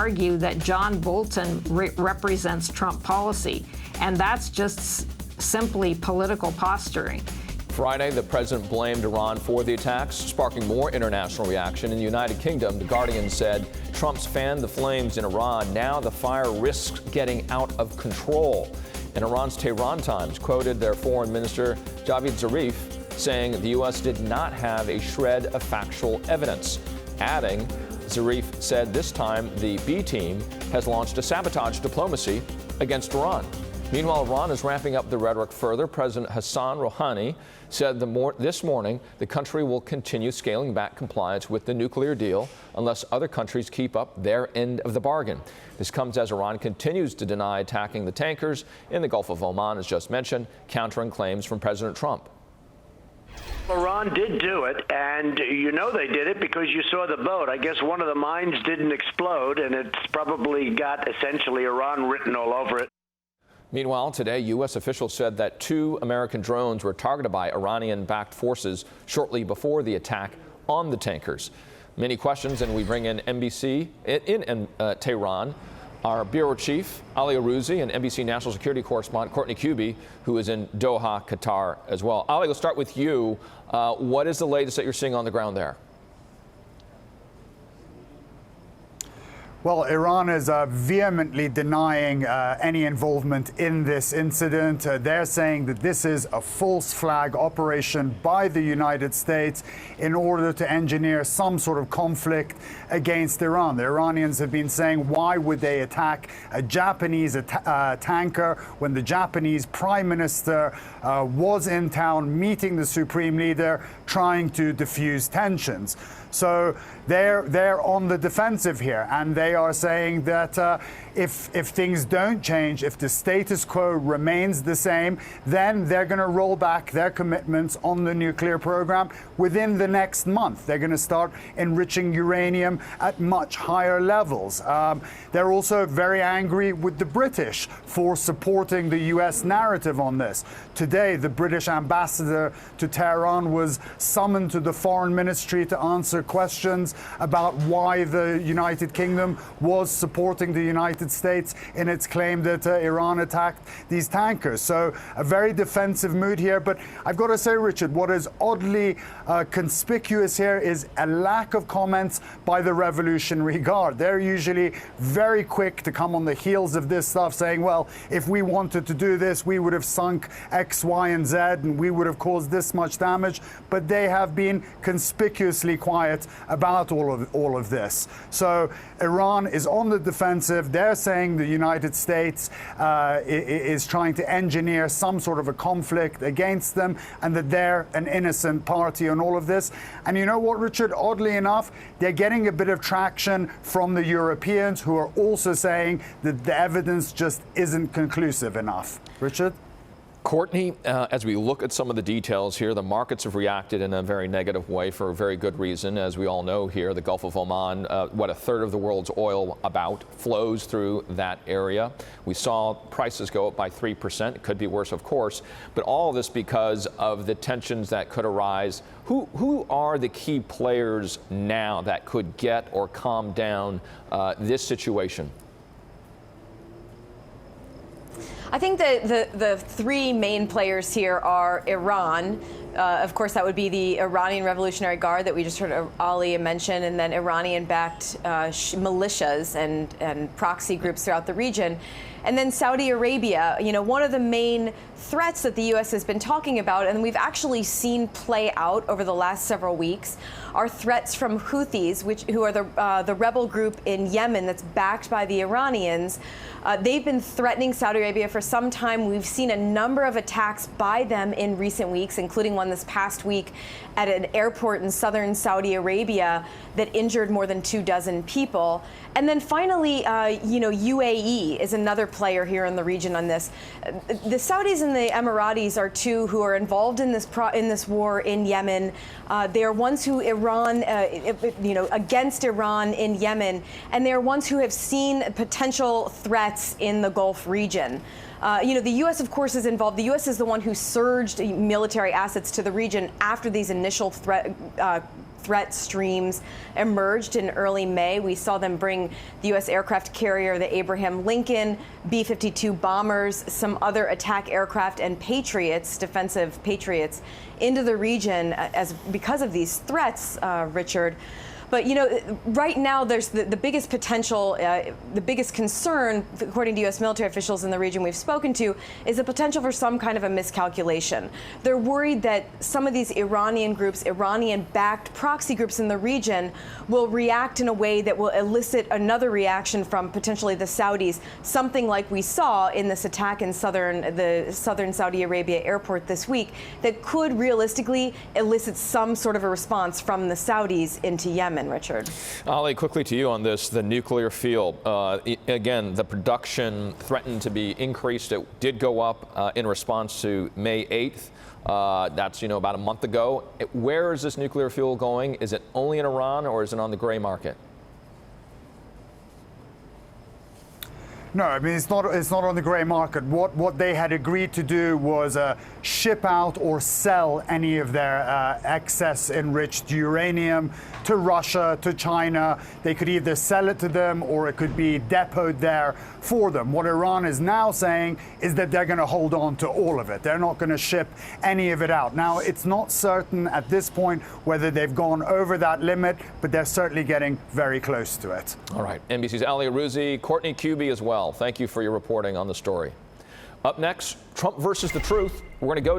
argue that John Bolton represents Trump policy, and that's just simply political posturing. Friday, the president blamed Iran for the attacks, sparking more international reaction. In the United Kingdom, The Guardian said Trump's fanned the flames in Iran. Now the fire risks getting out of control. And Iran's Tehran Times quoted their foreign minister, Javad Zarif, saying the U.S. did not have a shred of factual evidence. Adding, Zarif said this time the B team has launched a sabotage diplomacy against Iran. Meanwhile, Iran is ramping up the rhetoric further. President Hassan Rouhani said this morning the country will continue scaling back compliance with the nuclear deal unless other countries keep up their end of the bargain. This comes as Iran continues to deny attacking the tankers in the Gulf of Oman, as just mentioned, countering claims from President Trump. Iran did do it, and you know they did it because you saw the boat. I guess one of the mines didn't explode, and it's probably got essentially Iran written all over it. Meanwhile, today, U.S. officials said that 2 American drones were targeted by Iranian-backed forces shortly before the attack on the tankers. Many questions, and we bring in NBC in Tehran, our bureau chief, Ali Eruzione, and NBC national security correspondent Courtney Cubie, who is in Doha, Qatar as well. Ali, let's start with you. What is the latest that you're seeing on the ground there? Well, Iran is vehemently denying any involvement in this incident. They're saying that this is a false flag operation by the United States in order to engineer some sort of conflict against Iran. The Iranians have been saying, why would they attack a Japanese tanker when the Japanese prime minister was in town meeting the supreme leader, trying to diffuse tensions? So they're on the defensive here, and they are saying that if things don't change, if the status quo remains the same, then they're going to roll back their commitments on the nuclear program within the next month. They're going to start enriching uranium at much higher levels. They're also very angry with the British for supporting the U.S. narrative on this. Today, the British ambassador to Tehran was summoned to the foreign ministry to answer questions about why the United Kingdom was supporting the United States in its claim that Iran attacked these tankers. So a very defensive mood here. But I've got to say, Richard, what is oddly conspicuous here is a lack of comments by the Revolutionary Guard. They're usually very quick to come on the heels of this stuff, saying, well, if we wanted to do this, we would have sunk X, Y, and Z, and we would have caused this much damage. But they have been conspicuously quiet about all of this. So Iran is on the defensive. They're saying the United States is trying to engineer some sort of a conflict against them, and that they're an innocent party on all of this. And you know what, Richard? Oddly enough, they're getting a bit of traction from the Europeans, who are also saying that the evidence just isn't conclusive enough. Richard? Courtney, as we look at some of the details here, the markets have reacted in a very negative way for a very good reason. As we all know here, the Gulf of Oman, what a third of the world's oil flows through that area. We saw prices go up by 3%. It could be worse, of course, but all of this because of the tensions that could arise. Who are the key players now that could get or calm down this situation? I think the 3 main players here are Iran. Of course, that would be the Iranian Revolutionary Guard that we just heard Ali mention, and then Iranian-backed militias and proxy groups throughout the region. And then Saudi Arabia, one of the main threats that the U.S. has been talking about, and we've actually seen play out over the last several weeks, are threats from Houthis, who are the rebel group in Yemen that's backed by the Iranians. They've been threatening Saudi Arabia for some time. We've seen a number of attacks by them in recent weeks, including one this past week at an airport in southern Saudi Arabia that injured more than 24 people. And then finally, UAE is another player here in the region on this. The Saudis and the Emiratis are 2 who are involved in this war in Yemen. They are ones who against Iran in Yemen, and they are ones who have seen potential threats in the Gulf region. The U.S., of course, is involved. The U.S. is the one who surged military assets to the region after these initial threats threat streams emerged in early May. We saw them bring the U.S. aircraft carrier, the Abraham Lincoln, B-52 bombers, some other attack aircraft, and Patriots, defensive Patriots, into the region because of these threats, Richard. But, you know, right now there's the biggest potential, the biggest concern, according to U.S. military officials in the region we've spoken to, is the potential for some kind of a miscalculation. They're worried that some of these Iranian groups, Iranian-backed proxy groups in the region, will react in a way that will elicit another reaction from potentially the Saudis, something like we saw in this attack in the southern Saudi Arabia airport this week, that could realistically elicit some sort of a response from the Saudis into Yemen. Richard. Ali, quickly to you on this, the nuclear field. Again, the production threatened to be increased. It did go up in response to May 8th. That's, about a month ago. Where is this nuclear fuel going? Is it only in Iran or is it on the gray market? No, I mean, it's not on the gray market. What they had agreed to do was ship out or sell any of their excess enriched uranium to Russia, to China. They could either sell it to them or it could be depoted there for them. What Iran is now saying is that they're going to hold on to all of it. They're not going to ship any of it out. Now, it's not certain at this point whether they've gone over that limit, but they're certainly getting very close to it. All right. NBC's Ali Eruzione, Courtney Kube as well. Thank you for your reporting on the story. Up next, Trump versus the truth. We're going to go